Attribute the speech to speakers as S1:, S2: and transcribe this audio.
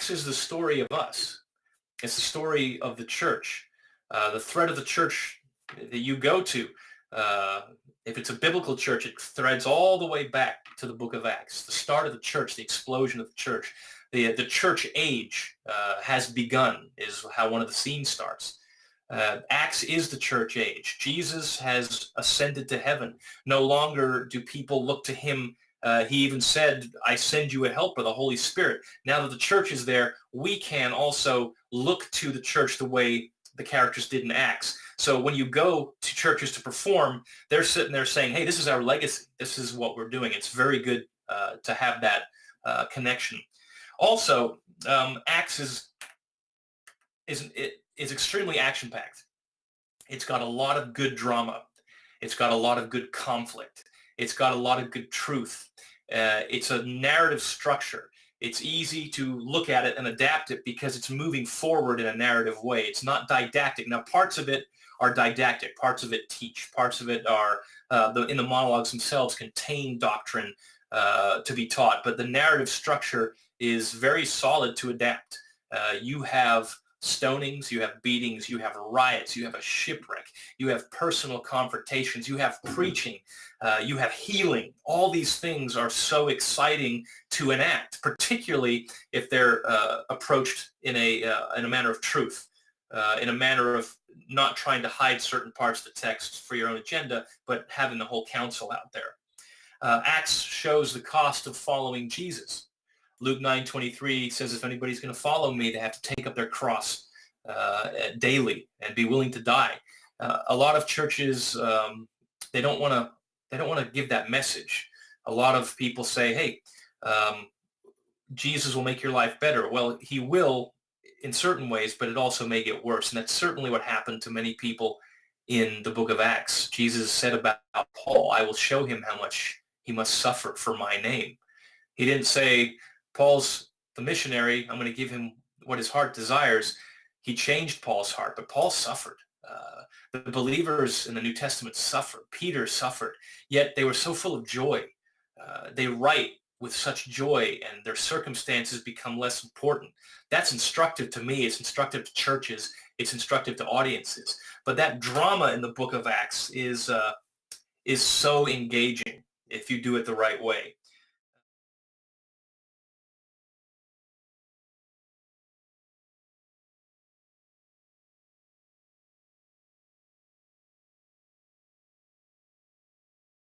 S1: Acts is the story of us. It's the story of the church. The thread of the church that you go to, if it's a biblical church, it threads all the way back to the book of Acts. The start of the church, the explosion of the church. The church age has begun is how one of the scenes starts. Acts is the church age. Jesus has ascended to heaven. No longer do people look to him. He even said, I send you a helper, the Holy Spirit. Now that the church is there, we can also look to the church the way the characters did in Acts. So when you go to churches to perform, they're sitting there saying, hey, this is our legacy. This is what we're doing. It's very good to have that connection. Also, Acts is extremely action-packed. It's got a lot of good drama. It's got a lot of good conflict. It's got a lot of good truth. It's a narrative structure. It's easy to look at it and adapt it because it's moving forward in a narrative way. It's not didactic. Now, parts of it are didactic. Parts of it teach. Parts of it are, in the monologues themselves, contain doctrine to be taught. But the narrative structure is very solid to adapt. You have stonings, you have beatings, you have riots, you have a shipwreck, you have personal confrontations, you have preaching, you have healing. All these things are so exciting to enact, particularly if they're approached in a manner of truth, in a manner of not trying to hide certain parts of the text for your own agenda, but having the whole counsel out there. Acts shows the cost of following Jesus. Luke 9:23 says, if anybody's going to follow me, they have to take up their cross daily and be willing to die. A lot of churches, they don't want to give that message. A lot of people say, hey, Jesus will make your life better. Well, he will in certain ways, but it also may get worse. And that's certainly what happened to many people in the book of Acts. Jesus said about Paul, I will show him how much he must suffer for my name. He didn't say, Paul's the missionary, I'm going to give him what his heart desires. He changed Paul's heart, but Paul suffered. The believers in the New Testament suffered. Peter suffered, yet they were so full of joy. They write with such joy, and their circumstances become less important. That's instructive to me. It's instructive to churches. It's instructive to audiences. But that drama in the book of Acts is so engaging if you do it the right way.